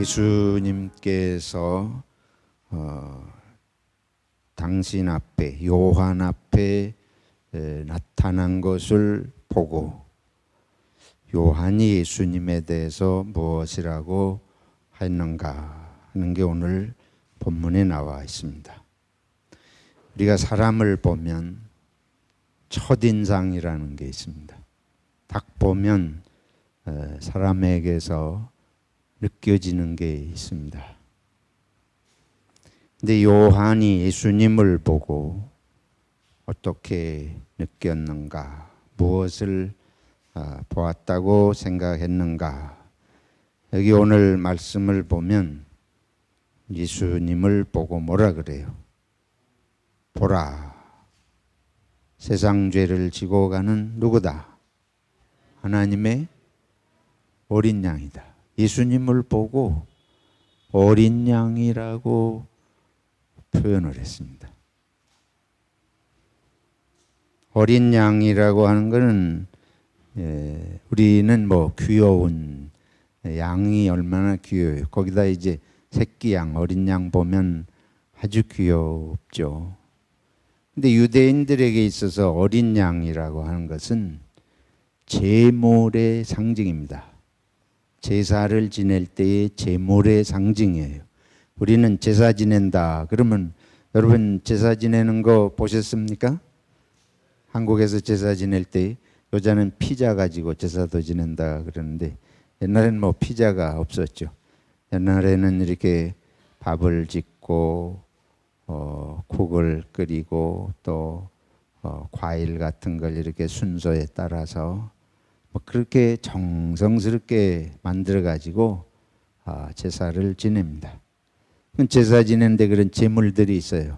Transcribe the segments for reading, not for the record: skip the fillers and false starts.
예수님께서 당신 앞에 요한 앞에 나타난 것을 보고 요한이 예수님에 대해서 무엇이라고 했는가 하는 게 오늘 본문에 나와 있습니다. 우리가 사람을 보면 첫인상이라는 게 있습니다. 딱 보면 사람에게서 느껴지는 게 있습니다. 근데 요한이 예수님을 보고 어떻게 느꼈는가, 무엇을 보았다고 생각했는가. 여기 오늘 말씀을 보면 예수님을 보고 뭐라 그래요? 보라, 세상 죄를 지고 가는 누구다? 하나님의 어린 양이다. 예수님을 보고 어린 양이라고 표현을 했습니다. 어린 양이라고 하는 것은 우리는 뭐 귀여운 양이 얼마나 귀여워요. 거기다 이제 새끼 양, 어린 양 보면 아주 귀엽죠. 근데 유대인들에게 있어서 어린 양이라고 하는 것은 제물의 상징입니다. 제사를 지낼 때의 제물의 상징이에요. 우리는 제사 지낸다 그러면 여러분 제사 지내는 거 보셨습니까? 한국에서 제사 지낼 때 여자는 피자 가지고 제사도 지낸다 그러는데 옛날에는 뭐 피자가 없었죠. 옛날에는 이렇게 밥을 짓고 국을 끓이고 또 과일 같은 걸 이렇게 순서에 따라서 뭐 그렇게 정성스럽게 만들어 가지고 제사를 지냅니다. 제사 지내는데 그런 제물들이 있어요.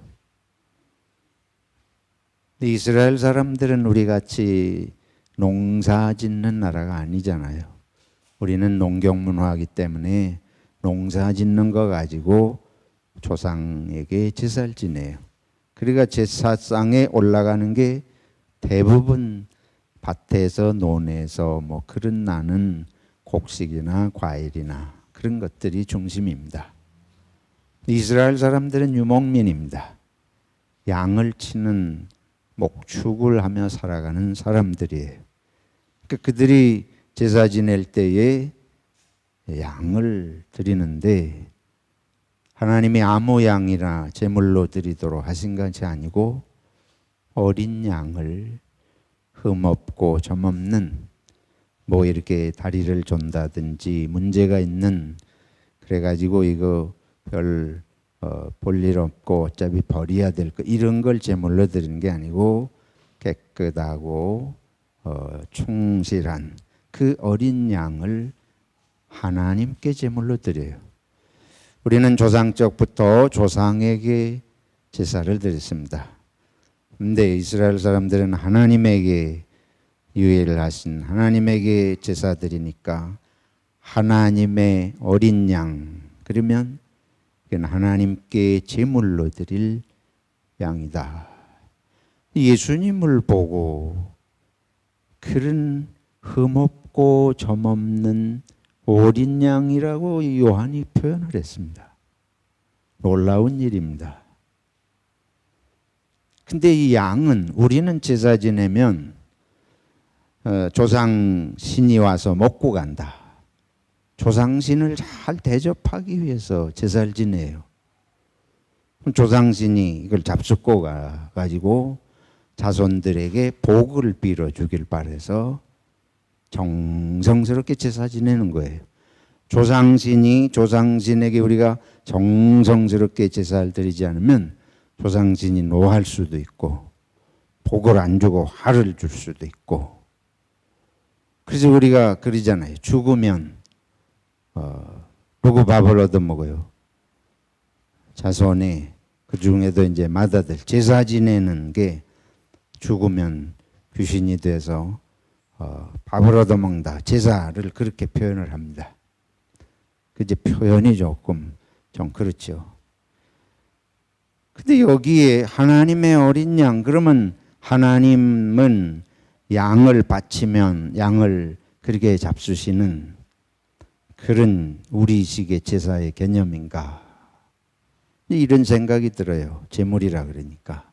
이스라엘 사람들은 우리 같이 농사 짓는 나라가 아니잖아요. 우리는 농경 문화이기 때문에 농사 짓는 거 가지고 조상에게 제사를 지내요. 그러니까 제사상에 올라가는 게 대부분 밭에서 논에서 뭐 그런 나는 곡식이나 과일이나 그런 것들이 중심입니다. 이스라엘 사람들은 유목민입니다. 양을 치는 목축을 하며 살아가는 사람들이에요. 그러니까 그들이 제사 지낼 때에 양을 드리는데 하나님이 아무 양이나 제물로 드리도록 하신 것이 아니고 어린 양을 흠없고 점없는 뭐 이렇게 다리를 존다든지 문제가 있는 그래가지고 이거 별 볼일 없고 어차피 버려야 될 거 이런 걸 제물로 드리는 게 아니고 깨끗하고 충실한 그 어린 양을 하나님께 제물로 드려요. 우리는 조상적부터 조상에게 제사를 드렸습니다. 그런데 이스라엘 사람들은 하나님에게 유예를 하신 하나님에게 제사 드리니까 하나님의 어린 양 그러면 하나님께 제물로 드릴 양이다. 예수님을 보고 그런 흠없고 점없는 어린 양이라고 요한이 표현을 했습니다. 놀라운 일입니다. 근데 이 양은 우리는 제사 지내면 조상 신이 와서 먹고 간다. 조상신을 잘 대접하기 위해서 제사를 지내요. 조상신이 이걸 잡숫고 가지고 자손들에게 복을 빌어주길 바라서 정성스럽게 제사 지내는 거예요. 조상신에게 우리가 정성스럽게 제사를 드리지 않으면 조상신이 노할 수도 있고 복을 안 주고 화를 줄 수도 있고 그래서 우리가 그러잖아요. 죽으면 누구 밥을 얻어먹어요? 자손이 그 중에도 이제 맏아들 제사 지내는 게 죽으면 귀신이 돼서 밥을 얻어먹는다. 제사를 그렇게 표현을 합니다. 그제 표현이 조금 좀 그렇죠. 근데 여기에 하나님의 어린 양 그러면 하나님은 양을 바치면 양을 그렇게 잡수시는 그런 우리식의 제사의 개념인가? 이런 생각이 들어요. 제물이라 그러니까.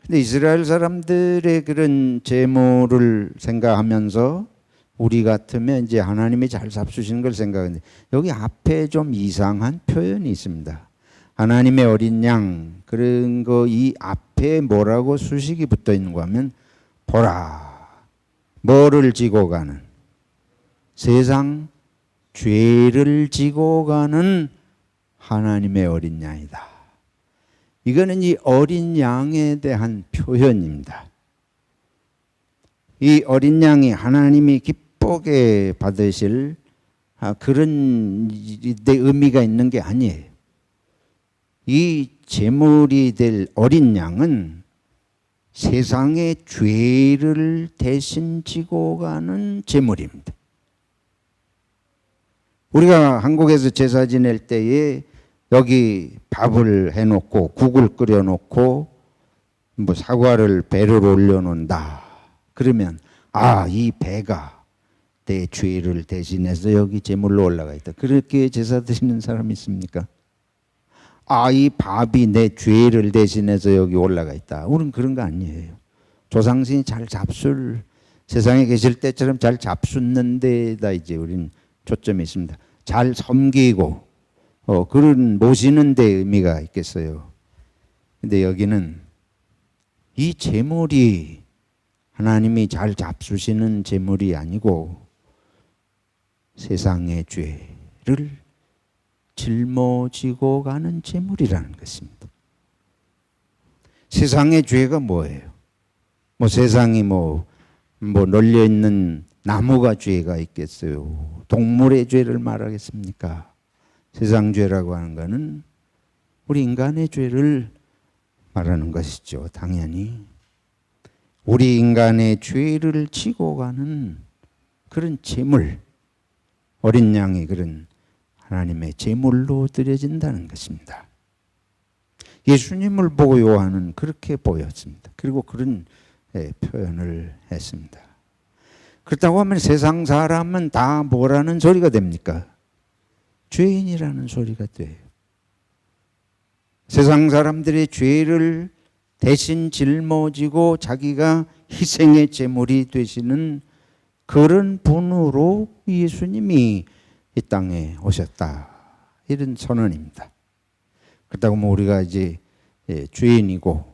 근데 이스라엘 사람들의 그런 제물을 생각하면서 우리 같으면 이제 하나님이 잘 잡수시는 걸 생각하는데 여기 앞에 좀 이상한 표현이 있습니다. 하나님의 어린 양 그런 거 이 앞에 뭐라고 수식이 붙어 있는 거 하면 보라 뭐를 지고 가는 세상 죄를 지고 가는 하나님의 어린 양이다. 이거는 이 어린 양에 대한 표현입니다. 이 어린 양이 하나님이 기쁘게 받으실 그런 데 의미가 있는 게 아니에요. 이 제물이 될 어린 양은 세상의 죄를 대신 지고 가는 제물입니다. 우리가 한국에서 제사 지낼 때에 여기 밥을 해놓고 국을 끓여놓고 뭐 사과를 배를 올려놓는다. 그러면 이 배가 내 죄를 대신해서 여기 제물로 올라가 있다. 그렇게 제사 드시는 사람 있습니까? 이 밥이 내 죄를 대신해서 여기 올라가 있다. 우리는 그런 거 아니에요. 조상신이 잘 잡술 세상에 계실 때처럼 잘 잡수는 데다 이제 우리는 초점이 있습니다. 잘 섬기고 그런 모시는 데 의미가 있겠어요. 근데 여기는 이 제물이 하나님이 잘 잡수시는 제물이 아니고 세상의 죄를 짊어지고 가는 제물이라는 것입니다. 세상의 죄가 뭐예요? 세상이 널려 있는 나무가 죄가 있겠어요? 동물의 죄를 말하겠습니까? 세상 죄라고 하는 것은 우리 인간의 죄를 말하는 것이죠. 당연히 우리 인간의 죄를 지고 가는 그런 제물, 어린 양이 그런 하나님의 제물로 드려진다는 것입니다. 예수님을 보고 요한은 그렇게 보였습니다. 그리고 그런 표현을 했습니다. 그렇다고 하면 세상 사람은 다 뭐라는 소리가 됩니까? 죄인이라는 소리가 돼요. 세상 사람들의 죄를 대신 짊어지고 자기가 희생의 제물이 되시는 그런 분으로 예수님이 이 땅에 오셨다. 이런 선언입니다. 그렇다고 우리가 이제 죄인이고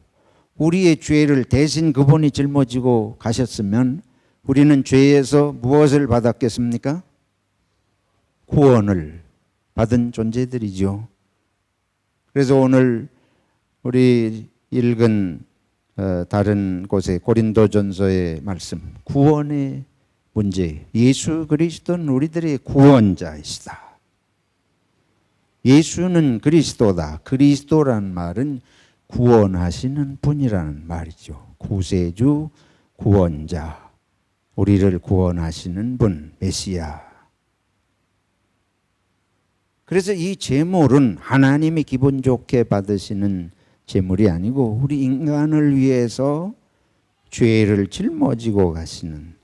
우리의 죄를 대신 그분이 짊어지고 가셨으면 우리는 죄에서 무엇을 받았겠습니까? 구원을 받은 존재들이죠. 그래서 오늘 우리 읽은 다른 곳의 고린도전서의 말씀, 구원의 문제, 예수 그리스도는 우리들의 구원자이시다. 예수는 그리스도다. 그리스도란 말은 구원하시는 분이라는 말이죠. 구세주, 구원자, 우리를 구원하시는 분, 메시아. 그래서 이 제물은 하나님이 기분 좋게 받으시는 제물이 아니고 우리 인간을 위해서 죄를 짊어지고 가시는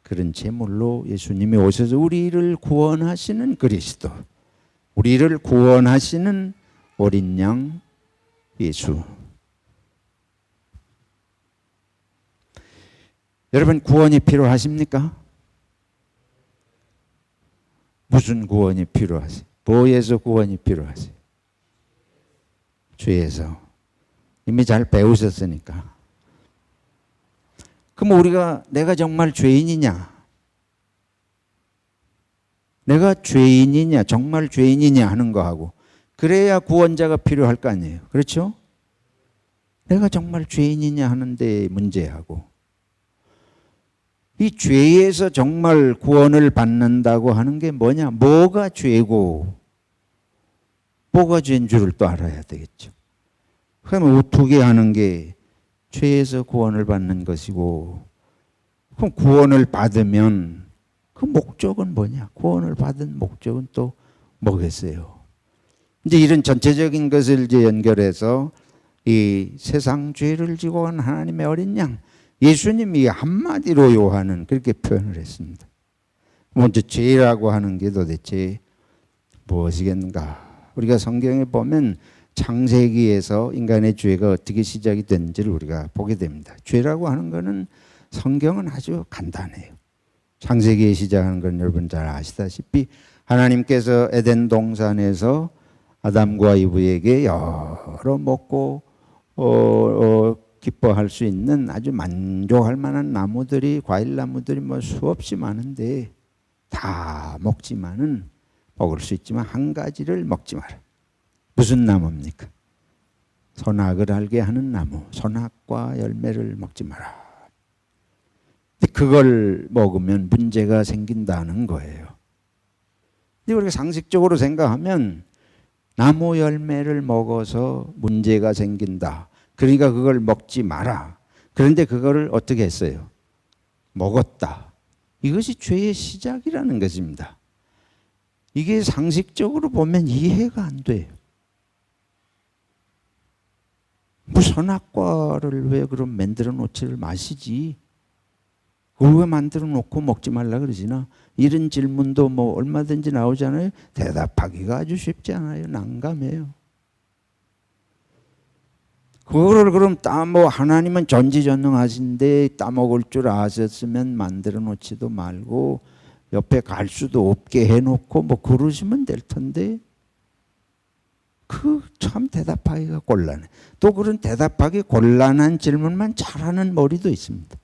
그런 제물로 예수님이 오셔서 우리를 구원하시는 그리스도, 우리를 구원하시는 어린 양 예수. 여러분 구원이 필요하십니까? 무슨 구원이 필요하세요? 뭐에서 구원이 필요하세요? 죄에서. 이미 잘 배우셨으니까. 그럼 우리가 내가 정말 죄인이냐? 내가 죄인이냐? 정말 죄인이냐 하는 거하고 그래야 구원자가 필요할 거 아니에요. 그렇죠? 내가 정말 죄인이냐 하는 데 문제하고 이 죄에서 정말 구원을 받는다고 하는 게 뭐냐? 뭐가 죄고 뭐가 죄인 줄을 또 알아야 되겠죠. 그러면 어떻게 하는 게 죄에서 구원을 받는 것이고 그럼 구원을 받으면 그 목적은 뭐냐? 구원을 받은 목적은 또 뭐겠어요? 이제 이런 전체적인 것을 이제 연결해서 이 세상 죄를 지고 간 하나님의 어린 양 예수님이 한마디로 요한은 그렇게 표현을 했습니다. 먼저 죄라고 하는 게 도대체 무엇이겠는가? 우리가 성경에 보면 창세기에서 인간의 죄가 어떻게 시작이 됐는지를 우리가 보게 됩니다. 죄라고 하는 것은 성경은 아주 간단해요. 창세기에 시작하는 건 여러분 잘 아시다시피 하나님께서 에덴 동산에서 아담과 이브에게 여러 먹고 기뻐할 수 있는 아주 만족할 만한 나무들이, 과일 나무들이 뭐 수없이 많은데 다 먹지만은 먹을 수 있지만 한 가지를 먹지 마라. 무슨 나무입니까? 선악을 알게 하는 나무, 선악과 열매를 먹지 마라. 근데 그걸 먹으면 문제가 생긴다는 거예요. 근데 우리가 상식적으로 생각하면 나무 열매를 먹어서 문제가 생긴다. 그러니까 그걸 먹지 마라. 그런데 그거를 어떻게 했어요? 먹었다. 이것이 죄의 시작이라는 것입니다. 이게 상식적으로 보면 이해가 안 돼요. 뭐 선악과를 왜 그럼 만들어 놓지를 마시지? 그걸 왜 만들어 놓고 먹지 말라 그러지나? 이런 질문도 뭐 얼마든지 나오잖아요. 대답하기가 아주 쉽지 않아요. 난감해요. 그거를 그럼 뭐 하나님은 전지전능하신데 따먹을 줄 아셨으면 만들어 놓지도 말고 옆에 갈 수도 없게 해놓고 뭐 그러시면 될 텐데 그 참 대답하기가 곤란해. 또 그런 대답하기 곤란한 질문만 잘하는 머리도 있습니다.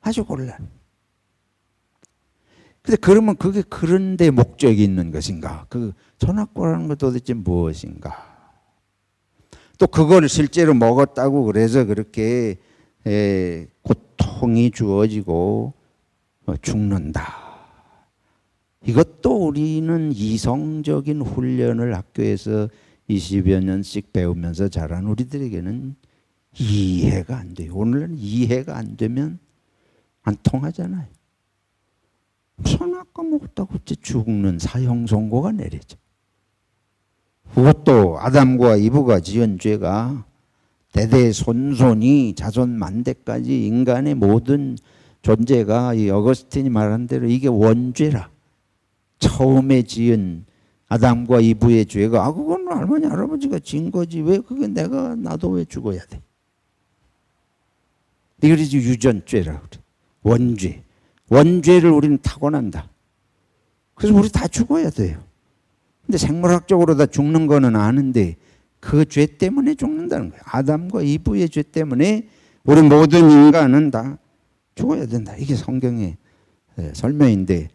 아주 곤란. 근데 그러면 그게 그런데 목적이 있는 것인가? 그 선악과라는 것 도대체 무엇인가? 또 그걸 실제로 먹었다고 그래서 그렇게 고통이 주어지고 죽는다. 이것도 우리는 이성적인 훈련을 학교에서 20여 년씩 배우면서 자란 우리들에게는 이해가 안 돼요. 오늘은 이해가 안 되면 안 통하잖아요. 선악과 먹었다고 어째 죽는 사형 선고가 내려져. 그것도 아담과 이브가 지은 죄가 대대손손이 자손 만대까지 인간의 모든 존재가 이 어거스틴이 말한 대로 이게 원죄라. 처음에 지은 아담과 이브의 죄가 그건 할머니 할아버지가 지은 거지 왜 그게 나도 왜 죽어야 돼? 이것이 유전죄라 그래. 원죄. 원죄를 우리는 타고난다. 그래서 우리 다 죽어야 돼요. 근데 생물학적으로 다 죽는 거는 아는데 그 죄 때문에 죽는다는 거예요. 아담과 이브의 죄 때문에 우리 모든 인간은 다 죽어야 된다. 이게 성경의 설명인데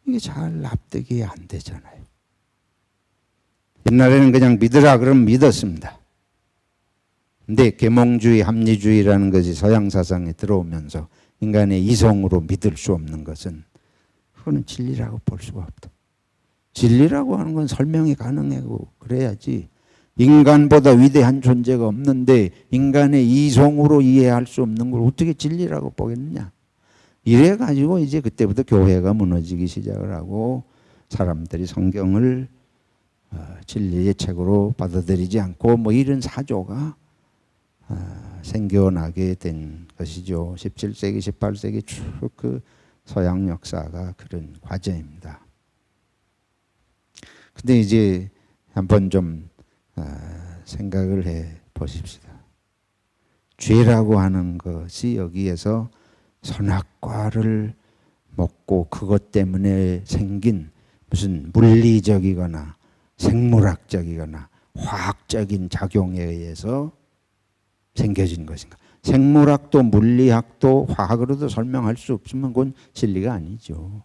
이게 잘 납득이 안 되잖아요. 옛날에는 그냥 믿으라 그러면 믿었습니다. 근데 계몽주의, 합리주의라는 것이 서양 사상에 들어오면서 인간의 이성으로 믿을 수 없는 것은 그거는 진리라고 볼 수가 없다. 진리라고 하는 건 설명이 가능하고 그래야지. 인간보다 위대한 존재가 없는데 인간의 이성으로 이해할 수 없는 걸 어떻게 진리라고 보겠느냐. 이래가지고 이제 그때부터 교회가 무너지기 시작을 하고 사람들이 성경을 진리의 책으로 받아들이지 않고 뭐 이런 사조가 생겨나게 된 것이죠. 17세기, 18세기 쭉 그 서양 역사가 그런 과정입니다. 근데 이제 한번 좀 생각을 해 보십시다. 죄라고 하는 것이 여기에서 선악과를 먹고 그것 때문에 생긴 무슨 물리적이거나 생물학적이거나 화학적인 작용에 의해서 생겨진 것인가? 생물학도 물리학도 화학으로도 설명할 수 없으면 그건 진리가 아니죠.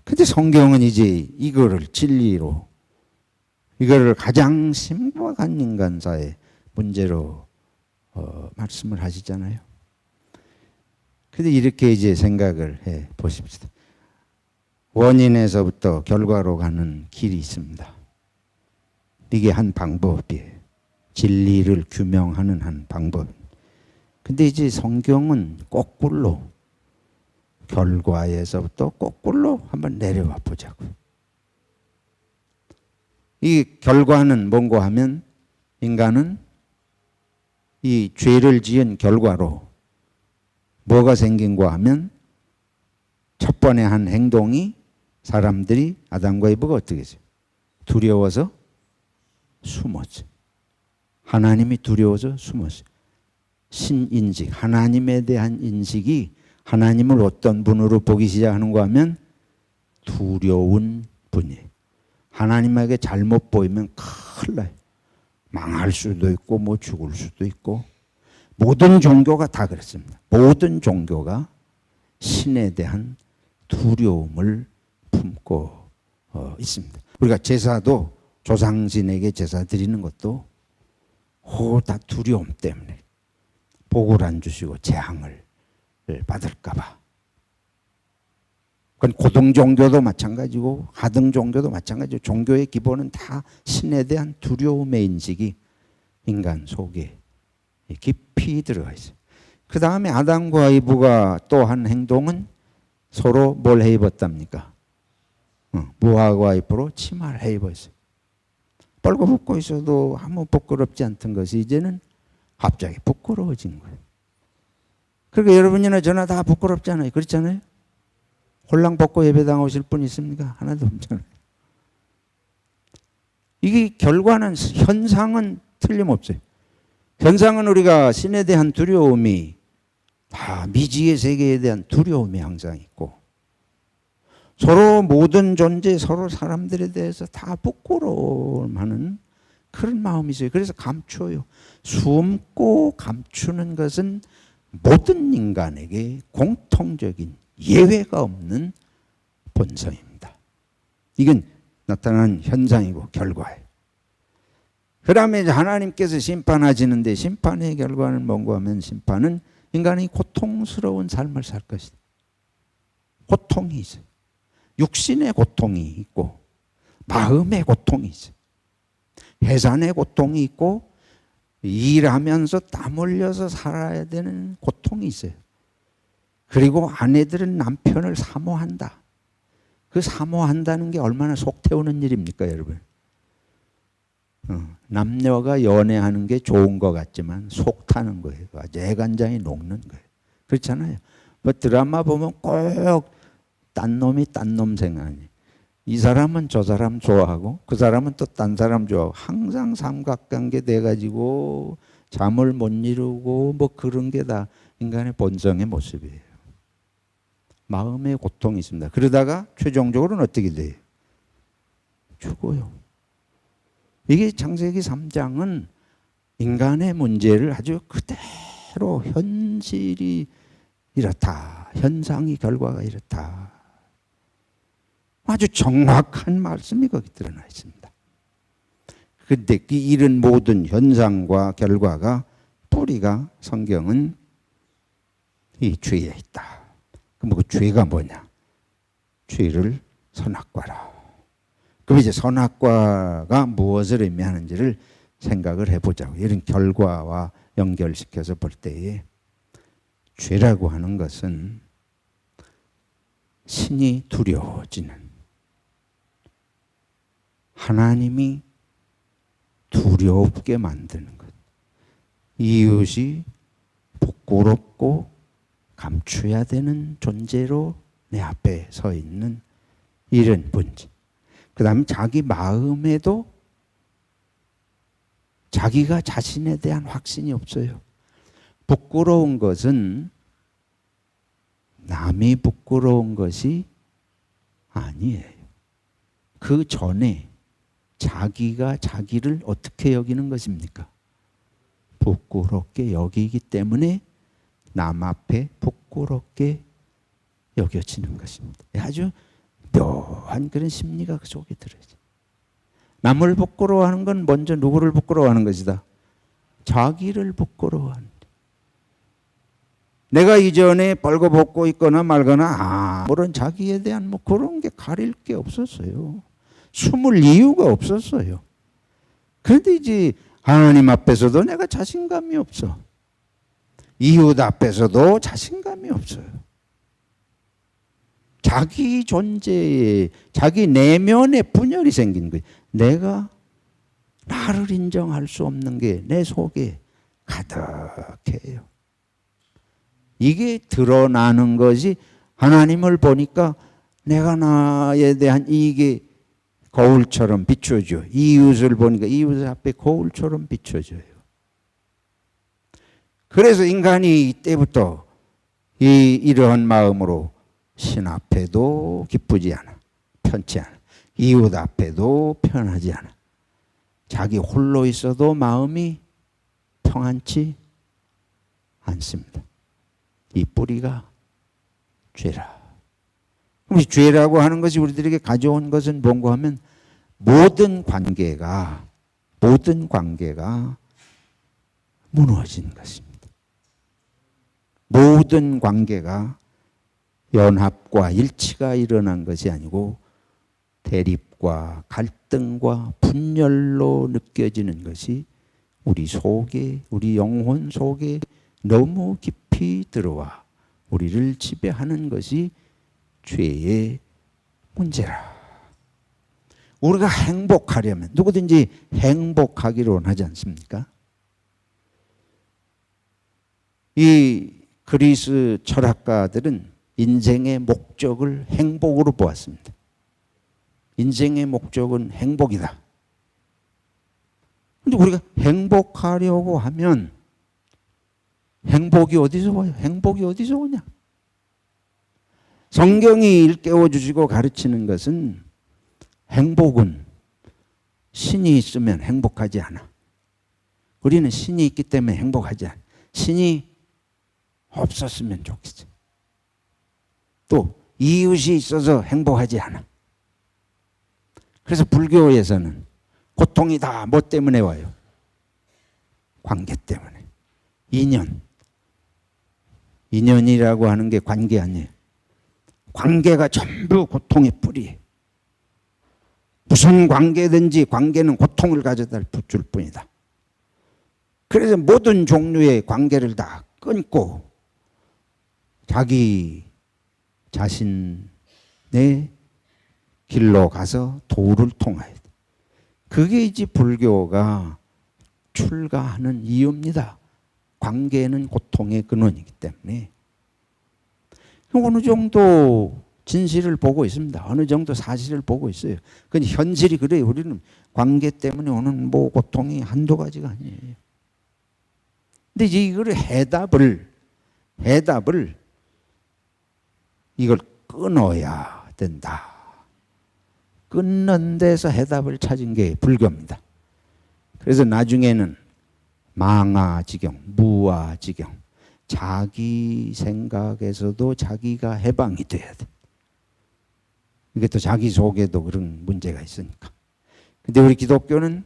근데 성경은 이제 이거를 진리로, 이거를 가장 심각한 인간사의 문제로 말씀을 하시잖아요. 근데 이렇게 이제 생각을 해 보십시다. 원인에서부터 결과로 가는 길이 있습니다. 이게 한 방법이에요. 진리를 규명하는 한 방법. 근데 이제 성경은 거꾸로 결과에서부터 거꾸로 한번 내려와 보자고. 이 결과는 뭔고 하면 인간은 이 죄를 지은 결과로 뭐가 생긴가 하면 첫 번에 한 행동이 사람들이 아담과 이브가 어떻게 했어요? 두려워서 숨었어요. 하나님이 두려워서 숨었어요. 신인식, 하나님에 대한 인식이 하나님을 어떤 분으로 보기 시작하는가 하면 두려운 분이에요. 하나님에게 잘못 보이면 큰일 나요. 망할 수도 있고 뭐 죽을 수도 있고. 모든 종교가 다 그렇습니다. 모든 종교가 신에 대한 두려움을 품고 있습니다. 우리가 제사도 조상신에게 제사 드리는 것도 다 두려움 때문에 복을 안 주시고 재앙을 받을까 봐. 그건 고등 종교도 마찬가지고 하등 종교도 마찬가지고 종교의 기본은 다 신에 대한 두려움의 인식이 인간 속에 깊이 들어가 있어요. 그 다음에 아담과 이브가 또 한 행동은 서로 뭘 해 입었답니까? 무화과 잎으로 치마를 해 입었어요. 벌거벗고 있어도 아무 부끄럽지 않던 것이 이제는 갑자기 부끄러워진 거예요. 그러니까 여러분이나 저나 다 부끄럽잖아요. 그렇잖아요? 홀랑 벗고 예배당 오실 분 있습니까? 하나도 없잖아요. 이게 결과는, 현상은 틀림없어요. 현상은 우리가 신에 대한 두려움이, 미지의 세계에 대한 두려움이 항상 있고, 서로 모든 존재, 서로 사람들에 대해서 다 부끄러워하는 그런 마음이 있어요. 그래서 감춰요. 숨고 감추는 것은 모든 인간에게 공통적인 예외가 없는 본성입니다. 이건 나타난 현상이고 결과예요. 그 다음에 하나님께서 심판하시는데 심판의 결과는 뭔가 하면 심판은 인간이 고통스러운 삶을 살 것이다. 고통이 있어요. 육신의 고통이 있고 마음의 고통이 있어요. 해산의 고통이 있고 일하면서 땀 흘려서 살아야 되는 고통이 있어요. 그리고 아내들은 남편을 사모한다. 그 사모한다는 게 얼마나 속 태우는 일입니까, 여러분? 남녀가 연애하는 게 좋은 것 같지만 속 타는 거예요. 아주 애간장이 녹는 거예요. 그렇잖아요. 뭐 드라마 보면 꼭 딴 놈이 딴 놈 생각하니. 이 사람은 저 사람 좋아하고 그 사람은 또 딴 사람 좋아하고 항상 삼각관계 돼가지고 잠을 못 이루고 뭐 그런 게 다 인간의 본성의 모습이에요. 마음의 고통이 있습니다. 그러다가 최종적으로는 어떻게 돼요? 죽어요. 이게 창세기 3장은 인간의 문제를 아주 그대로 현실이 이렇다. 현상이 결과가 이렇다. 아주 정확한 말씀이 거기 드러나 있습니다. 그런데 그 이런 모든 현상과 결과가 뿌리가 성경은 이 죄에 있다. 그럼 그 죄가 뭐냐? 죄를 선악과라. 그럼 이제 선악과가 무엇을 의미하는지를 생각을 해보자고. 이런 결과와 연결시켜서 볼 때에 죄라고 하는 것은 신이 두려워지는, 하나님이 두렵게 만드는 것, 이웃이 부끄럽고 감춰야 되는 존재로 내 앞에 서 있는 이런 문제. 그 다음에 자기 마음에도 자기가 자신에 대한 확신이 없어요. 부끄러운 것은 남이 부끄러운 것이 아니에요. 그 전에 자기가 자기를 어떻게 여기는 것입니까? 부끄럽게 여기기 때문에 남 앞에 부끄럽게 여겨지는 것입니다. 아주 묘한 그런 심리가 그 속에 들어있어요. 남을 부끄러워하는 건 먼저 누구를 부끄러워하는 것이다? 자기를 부끄러워하는. 내가 이전에 벌거벗고 있거나 말거나 아무런 자기에 대한 뭐 그런 게 가릴 게 없었어요. 숨을 이유가 없었어요. 그런데 이제 하나님 앞에서도 내가 자신감이 없어. 이웃 앞에서도 자신감이 없어요. 자기 존재에, 자기 내면에 분열이 생긴 거예요. 내가 나를 인정할 수 없는 게 내 속에 가득해요. 이게 드러나는 것이 하나님을 보니까 내가 나에 대한 이익이 거울처럼 비춰져. 이웃을 보니까 이웃 앞에 거울처럼 비춰져요. 그래서 인간이 이때부터 이러한 마음으로 신 앞에도 기쁘지 않아. 편치 않아. 이웃 앞에도 편하지 않아. 자기 홀로 있어도 마음이 평안치 않습니다. 이 뿌리가 죄라. 그럼 죄라고 하는 것이 우리들에게 가져온 것은 뭔가 하면 모든 관계가 무너진 것입니다. 모든 관계가 연합과 일치가 일어난 것이 아니고 대립과 갈등과 분열로 느껴지는 것이 우리 속에, 우리 영혼 속에 너무 깊이 들어와 우리를 지배하는 것이 죄의 문제라. 우리가 행복하려면 누구든지 행복하기를 원하지 않습니까? 이 그리스 철학가들은 인생의 목적을 행복으로 보았습니다. 인생의 목적은 행복이다. 근데 우리가 행복하려고 하면 행복이 어디서 와요? 행복이 어디서 오냐? 성경이 일깨워 주시고 가르치는 것은 행복은 신이 있으면 행복하지 않아. 우리는 신이 있기 때문에 행복하지 않아. 신이 없었으면 좋겠어. 또 이웃이 있어서 행복하지 않아. 그래서 불교에서는 고통이 다 뭐 때문에 와요? 관계 때문에. 인연이라고 하는 게 관계 아니에요. 관계가 전부 고통의 뿌리예요. 무슨 관계든지 관계는 고통을 가져다 줄 뿐이다. 그래서 모든 종류의 관계를 다 끊고 자기 자신의 길로 가서 도를 통해야 돼. 그게 이제 불교가 출가하는 이유입니다. 관계는 고통의 근원이기 때문에. 어느 정도 진실을 보고 있습니다. 어느 정도 사실을 보고 있어요. 근데 현실이 그래요. 우리는 관계 때문에 오는 뭐 고통이 한두 가지가 아니에요. 근데 이제 이걸 해답을 이걸 끊어야 된다. 끊는 데서 해답을 찾은 게 불교입니다. 그래서 나중에는 망아지경, 무아지경, 자기 생각에서도 자기가 해방이 돼야 돼. 이게 또 자기 속에도 그런 문제가 있으니까. 근데 우리 기독교는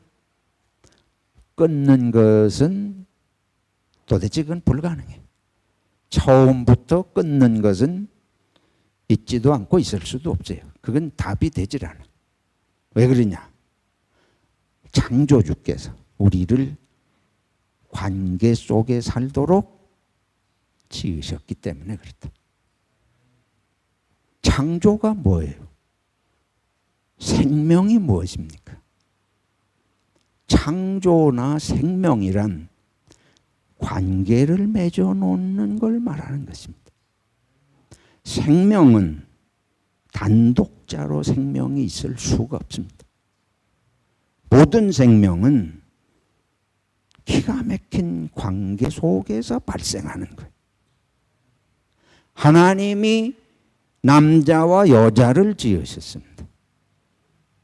끊는 것은 도대체 그건 불가능해. 처음부터 끊는 것은 있지도 않고 있을 수도 없어요. 그건 답이 되질 않아. 왜 그러냐? 창조주께서 우리를 관계 속에 살도록 지으셨기 때문에 그렇다. 창조가 뭐예요? 생명이 무엇입니까? 창조나 생명이란 관계를 맺어 놓는 걸 말하는 것입니다. 생명은 단독자로 생명이 있을 수가 없습니다. 모든 생명은 기가 막힌 관계 속에서 발생하는 거예요. 하나님이 남자와 여자를 지으셨습니다.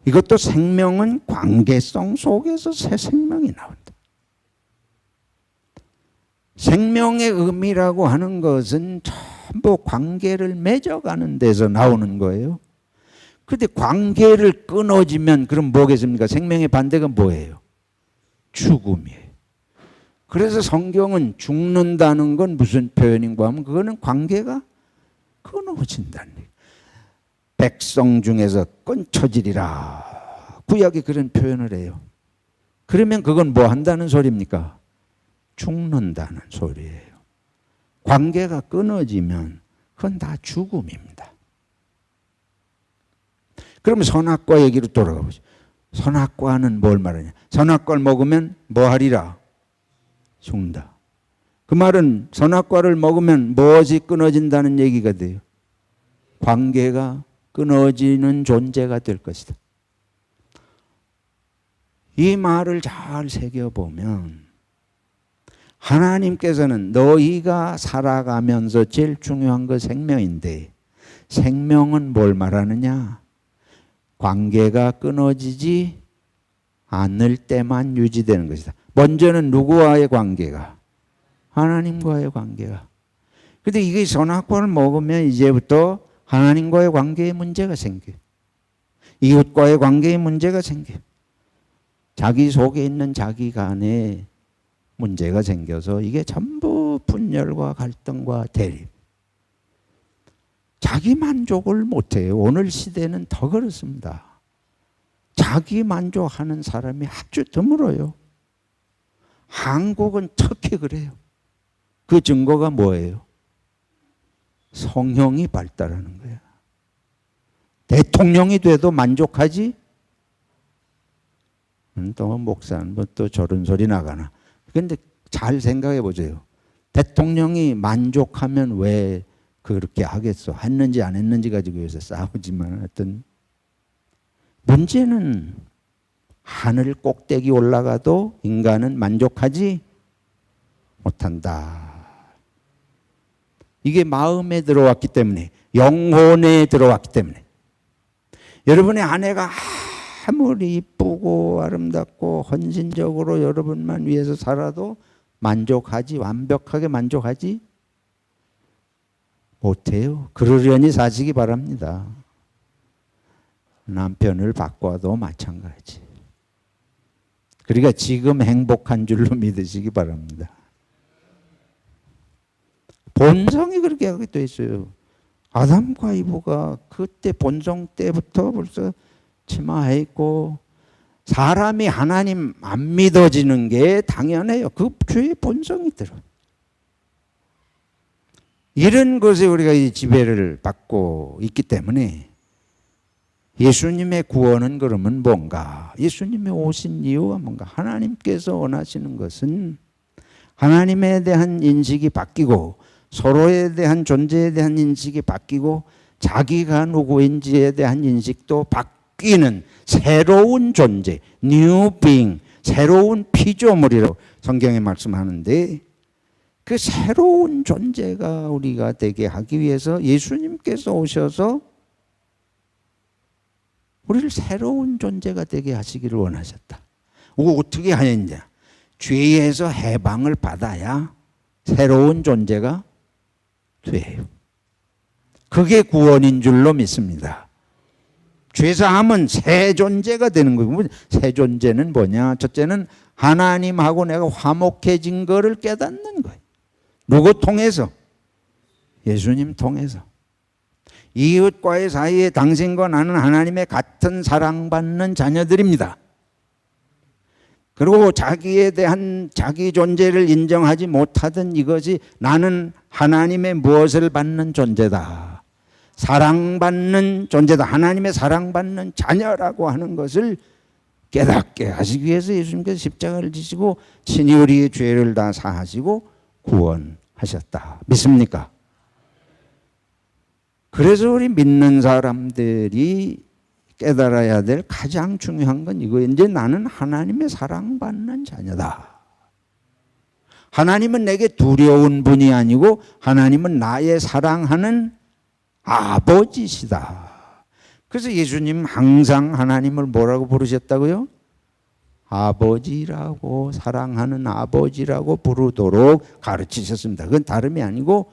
이것도 생명은 관계성 속에서 새 생명이 나온다. 생명의 의미라고 하는 것은 전부 관계를 맺어가는 데서 나오는 거예요. 그런데 관계를 끊어지면 그럼 뭐겠습니까? 생명의 반대가 뭐예요? 죽음이에요. 그래서 성경은 죽는다는 건 무슨 표현인가 하면 그거는 관계가 끊어진다는 얘기예요. 백성 중에서 끊쳐지리라. 구약이 그런 표현을 해요. 그러면 그건 뭐 한다는 소리입니까? 죽는다는 소리예요. 관계가 끊어지면 그건 다 죽음입니다. 그러면 선악과 얘기로 돌아가 보죠. 선악과는 뭘 말하냐? 선악과를 먹으면 뭐 하리라? 죽는다. 그 말은 선악과를 먹으면 무엇이 끊어진다는 얘기가 돼요? 관계가 끊어지는 존재가 될 것이다. 이 말을 잘 새겨보면 하나님께서는 너희가 살아가면서 제일 중요한 거 생명인데, 생명은 뭘 말하느냐? 관계가 끊어지지 않을 때만 유지되는 것이다. 먼저는 누구와의 관계가? 하나님과의 관계가. 근데 이게 선악과를 먹으면 이제부터 하나님과의 관계에 문제가 생겨요. 이웃과의 관계에 문제가 생겨요. 자기 속에 있는 자기 간에 문제가 생겨서 이게 전부 분열과 갈등과 대립. 자기 만족을 못해요. 오늘 시대는 더 그렇습니다. 자기 만족하는 사람이 아주 드물어요. 한국은 특히 그래요. 그 증거가 뭐예요? 성형이 발달하는 거예요. 대통령이 돼도 만족하지? 또 목사는 뭐 또 저런 소리 나가나. 그런데 잘 생각해 보세요. 대통령이 만족하면 왜 그렇게 하겠어? 했는지 안 했는지 가지고 요새 싸우지만 하여튼 문제는 하늘 꼭대기 올라가도 인간은 만족하지 못한다. 이게 마음에 들어왔기 때문에, 영혼에 들어왔기 때문에. 여러분의 아내가 아무리 이쁘고 아름답고 헌신적으로 여러분만 위해서 살아도 만족하지, 완벽하게 만족하지 못해요. 그러려니 사시기 바랍니다. 남편을 바꿔도 마찬가지. 그러니까 지금 행복한 줄로 믿으시기 바랍니다. 본성이 그렇게 하게 돼 있어요. 아담과 이브가 그때 본성 때부터 벌써 치마해 있고, 사람이 하나님 안 믿어지는 게 당연해요. 그 죄의 본성이 들어요. 이런 것에 우리가 이 지배를 받고 있기 때문에 예수님의 구원은 그러면 뭔가? 예수님이 오신 이유가 뭔가? 하나님께서 원하시는 것은 하나님에 대한 인식이 바뀌고, 서로에 대한 존재에 대한 인식이 바뀌고, 자기가 누구인지에 대한 인식도 바뀌는 새로운 존재, new being, 새로운 피조물이라고 성경에 말씀하는데, 그 새로운 존재가 우리가 되게 하기 위해서 예수님께서 오셔서 우리를 새로운 존재가 되게 하시기를 원하셨다. 어떻게 하느냐? 죄에서 해방을 받아야 새로운 존재가 돼요. 그게 구원인 줄로 믿습니다. 죄사함은 새 존재가 되는 거고, 새 존재는 뭐냐? 첫째는 하나님하고 내가 화목해진 거를 깨닫는 거예요. 누구 통해서? 예수님 통해서. 이웃과의 사이에 당신과 나는 하나님의 같은 사랑받는 자녀들입니다. 그리고 자기에 대한 자기 존재를 인정하지 못하던 이것이 나는 하나님의 무엇을 받는 존재다. 사랑받는 존재다. 하나님의 사랑받는 자녀라고 하는 것을 깨닫게 하시기 위해서 예수님께서 십자가를 지시고 친히 우리의 죄를 다 사하시고 구원하셨다. 믿습니까? 그래서 우리 믿는 사람들이 깨달아야 될 가장 중요한 건 이거예요. 이제 나는 하나님의 사랑받는 자녀다. 하나님은 내게 두려운 분이 아니고 하나님은 나의 사랑하는 아버지시다. 그래서 예수님 항상 하나님을 뭐라고 부르셨다고요? 아버지라고, 사랑하는 아버지라고 부르도록 가르치셨습니다. 그건 다름이 아니고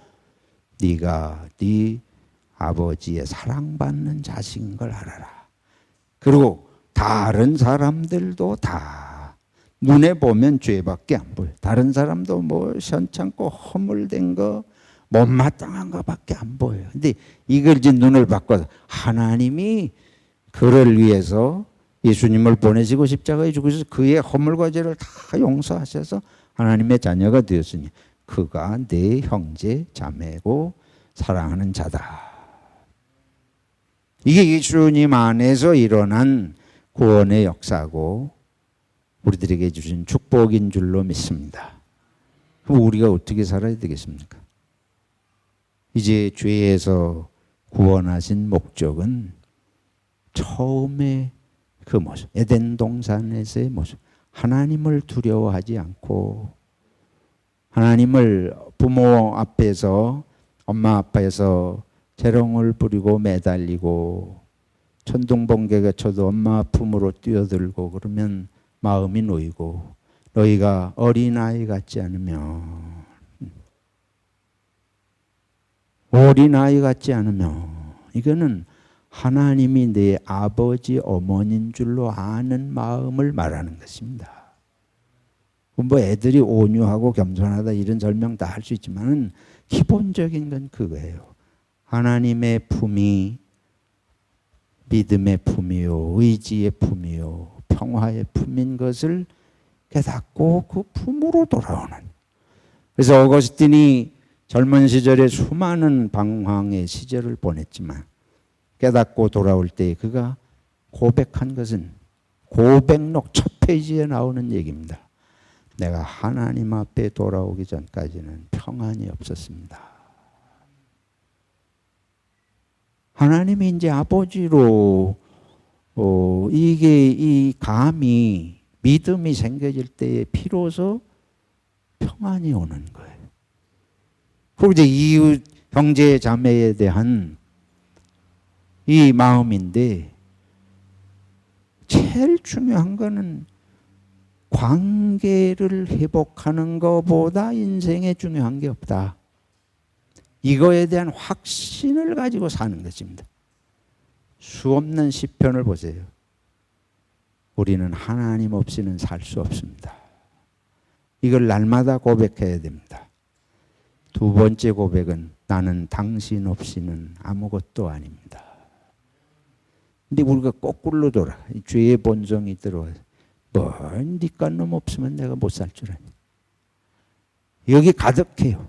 네가 네 아버지의 사랑받는 자식인 걸 알아라. 그리고 다른 사람들도 다 눈에 보면 죄밖에 안 보여. 다른 사람도 뭐 현찮고 허물된 거, 못마땅한 거밖에 안 보여요. 근데 이걸 이제 눈을 바꿔서 하나님이 그를 위해서 예수님을 보내시고 십자가에 죽으셔서 그의 허물과 죄를 다 용서하셔서 하나님의 자녀가 되었으니 그가 내 형제 자매고 사랑하는 자다. 이게 예수님 안에서 일어난 구원의 역사고 우리들에게 주신 축복인 줄로 믿습니다. 그럼 우리가 어떻게 살아야 되겠습니까? 이제 죄에서 구원하신 목적은 처음에 그 모습, 에덴 동산에서의 모습, 하나님을 두려워하지 않고 하나님을 부모 앞에서 엄마 아빠에서 재롱을 부리고 매달리고 천둥번개가 쳐도 엄마 품으로 뛰어들고 그러면 마음이 놓이고 너희가 어린아이 같지 않으면 이거는 하나님이 내 아버지 어머니인 줄로 아는 마음을 말하는 것입니다. 뭐 애들이 온유하고 겸손하다 이런 설명 다 할 수 있지만 기본적인 건 그거예요. 하나님의 품이 믿음의 품이요, 의지의 품이요, 평화의 품인 것을 깨닫고 그 품으로 돌아오는. 그래서 어거스틴이 젊은 시절에 수많은 방황의 시절을 보냈지만 깨닫고 돌아올 때 그가 고백한 것은 고백록 첫 페이지에 나오는 얘기입니다. 내가 하나님 앞에 돌아오기 전까지는 평안이 없었습니다. 하나님이 이제 아버지로 이게 이 감이 믿음이 생겨질 때에 비로소 평안이 오는 거예요. 그리고 이제 이웃 형제 자매에 대한 이 마음인데 제일 중요한 거는 관계를 회복하는 것보다 인생에 중요한 게 없다. 이거에 대한 확신을 가지고 사는 것입니다. 수없는 시편을 보세요. 우리는 하나님 없이는 살 수 없습니다. 이걸 날마다 고백해야 됩니다. 두 번째 고백은 나는 당신 없이는 아무것도 아닙니다. 근데 우리가 거꾸로 돌아. 죄의 본성이 들어와서 니깐 놈 없으면 내가 못 살 줄 아니. 여기 가득해요.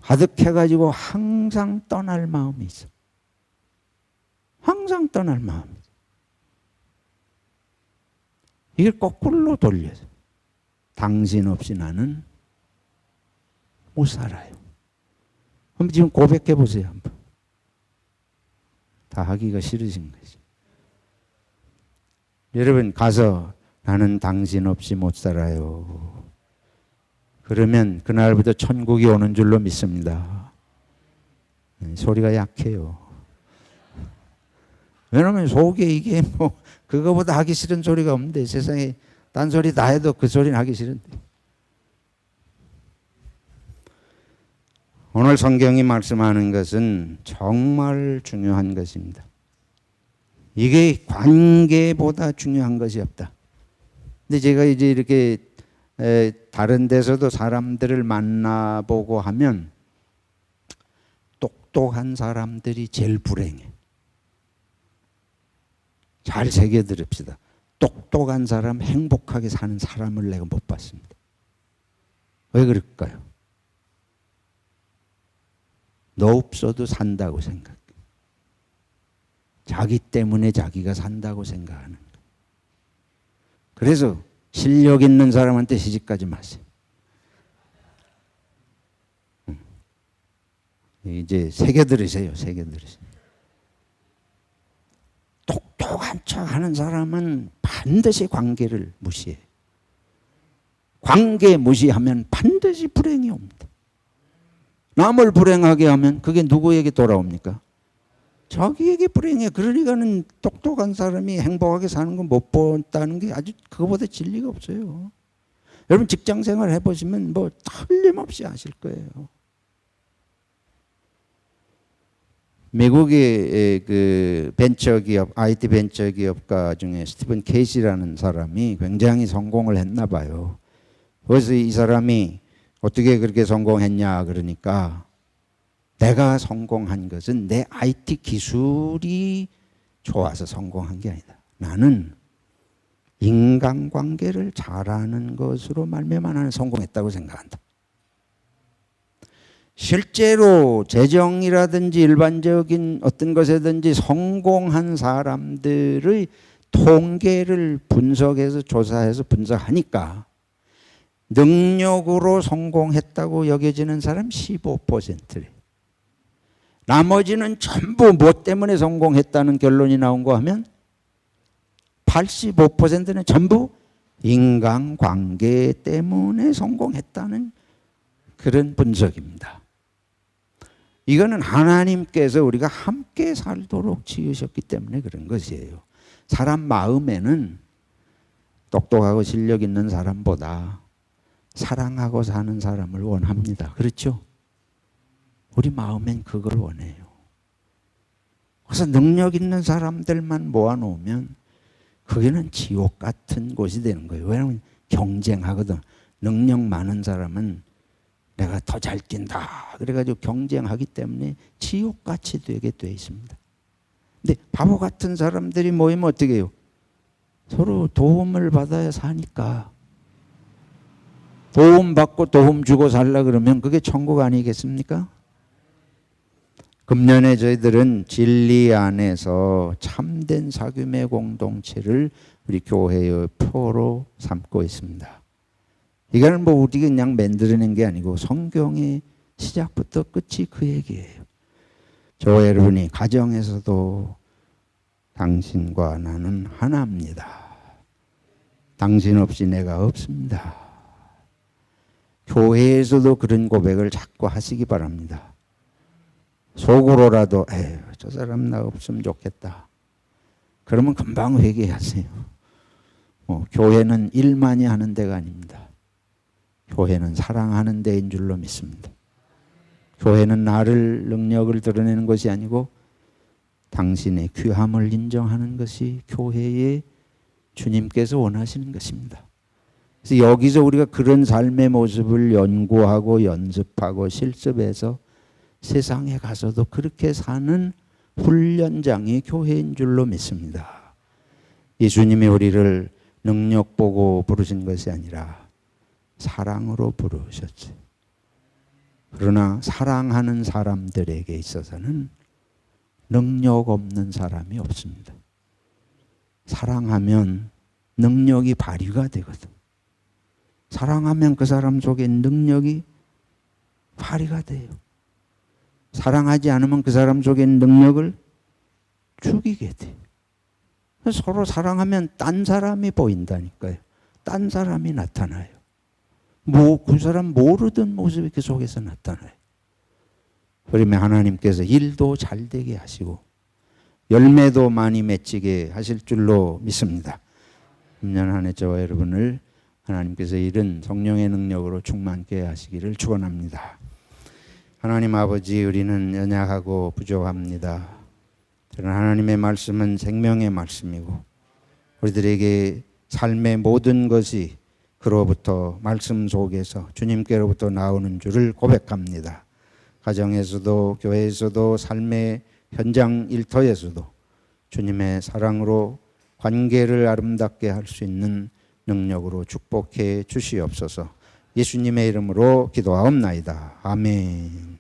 가득해가지고 항상 떠날 마음이 있어. 항상 떠날 마음이 있어. 이걸 거꾸로 돌려서 당신 없이 나는 못 살아요. 한번 지금 고백해 보세요. 한번. 다 하기가 싫으신 거지. 여러분 가서 나는 당신 없이 못 살아요. 그러면 그날부터 천국이 오는 줄로 믿습니다. 소리가 약해요. 왜냐하면 속에 이게 뭐 그거보다 하기 싫은 소리가 없는데 세상에 딴 소리 다 해도 그 소리는 하기 싫은데. 오늘 성경이 말씀하는 것은 정말 중요한 것입니다. 이게 관계보다 중요한 것이 없다. 근데 제가 이제 이렇게 다른 데서도 사람들을 만나보고 하면 똑똑한 사람들이 제일 불행해. 잘 새겨 들읍시다. 똑똑한 사람, 행복하게 사는 사람을 내가 못 봤습니다. 왜 그럴까요? 너 없어도 산다고 생각해. 자기 때문에 자기가 산다고 생각하는 거예요. 그래서 실력 있는 사람한테 시집가지 마세요. 이제 새겨 들으세요. 새겨 들으세요. 똑똑한 척 하는 사람은 반드시 관계를 무시해. 관계 무시하면 반드시 불행이 옵니다. 남을 불행하게 하면 그게 누구에게 돌아옵니까? 자기에게 불행해. 그러니까는 똑똑한 사람이 행복하게 사는 건 못 본다는 게 아주 그거보다 진리가 없어요. 여러분 직장 생활 해보시면 뭐 틀림없이 아실 거예요. 미국의 그 벤처기업, IT 벤처기업가 중에 스티븐 케이시라는 사람이 굉장히 성공을 했나 봐요. 그래서 이 사람이 어떻게 그렇게 성공했냐 그러니까 내가 성공한 것은 내 IT 기술이 좋아서 성공한 게 아니다. 나는 인간관계를 잘하는 것으로 말미암아 나는 성공했다고 생각한다. 실제로 재정이라든지 일반적인 어떤 것에든지 성공한 사람들의 통계를 분석해서 조사해서 분석하니까 능력으로 성공했다고 여겨지는 사람 15%래. 나머지는 전부 뭐 때문에 성공했다는 결론이 나온 거 하면 85%는 전부 인간관계 때문에 성공했다는 그런 분석입니다. 이거는 하나님께서 우리가 함께 살도록 지으셨기 때문에 그런 것이에요. 사람 마음에는 똑똑하고 실력 있는 사람보다 사랑하고 사는 사람을 원합니다. 그렇죠? 우리 마음엔 그걸 원해요. 그래서 능력 있는 사람들만 모아놓으면 그게는 지옥 같은 곳이 되는 거예요. 왜냐하면 경쟁하거든. 능력 많은 사람은 내가 더 잘 뛴다. 그래가지고 경쟁하기 때문에 지옥같이 되게 돼 있습니다. 근데 바보 같은 사람들이 모이면 어떻게 해요? 서로 도움을 받아야 사니까. 도움받고 도움 주고 살라 그러면 그게 천국 아니겠습니까? 금년에 저희들은 진리 안에서 참된 사귐의 공동체를 우리 교회의 표로 삼고 있습니다. 이거는 뭐 우리가 그냥 만들어낸 게 아니고 성경의 시작부터 끝이 그 얘기예요. 저와 여러분이 가정에서도 당신과 나는 하나입니다. 당신 없이 내가 없습니다. 교회에서도 그런 고백을 자꾸 하시기 바랍니다. 속으로라도 에휴 저 사람 나 없으면 좋겠다. 그러면 금방 회개하세요. 교회는 일만이 하는 데가 아닙니다. 교회는 사랑하는 데인 줄로 믿습니다. 교회는 나를 능력을 드러내는 것이 아니고 당신의 귀함을 인정하는 것이 교회의 주님께서 원하시는 것입니다. 그래서 여기서 우리가 그런 삶의 모습을 연구하고 연습하고 실습해서 세상에 가서도 그렇게 사는 훈련장이 교회인 줄로 믿습니다. 예수님이 우리를 능력 보고 부르신 것이 아니라 사랑으로 부르셨지. 그러나 사랑하는 사람들에게 있어서는 능력 없는 사람이 없습니다. 사랑하면 능력이 발휘가 되거든. 사랑하면 그 사람 속에 능력이 발휘가 돼요. 사랑하지 않으면 그 사람 속에 능력을 죽이게 돼. 서로 사랑하면 딴 사람이 보인다니까요. 딴 사람이 나타나요. 그 사람 모르던 모습이 그 속에서 나타나요. 그러면 하나님께서 일도 잘 되게 하시고 열매도 많이 맺히게 하실 줄로 믿습니다. 금년 한 해 저와 여러분을 하나님께서 이런 성령의 능력으로 충만케 하시기를 축원합니다. 하나님 아버지, 우리는 연약하고 부족합니다. 그러나 하나님의 말씀은 생명의 말씀이고 우리들에게 삶의 모든 것이 그로부터 말씀 속에서 주님께로부터 나오는 줄을 고백합니다. 가정에서도 교회에서도 삶의 현장 일터에서도 주님의 사랑으로 관계를 아름답게 할 수 있는 능력으로 축복해 주시옵소서. 예수님의 이름으로 기도하옵나이다. 아멘.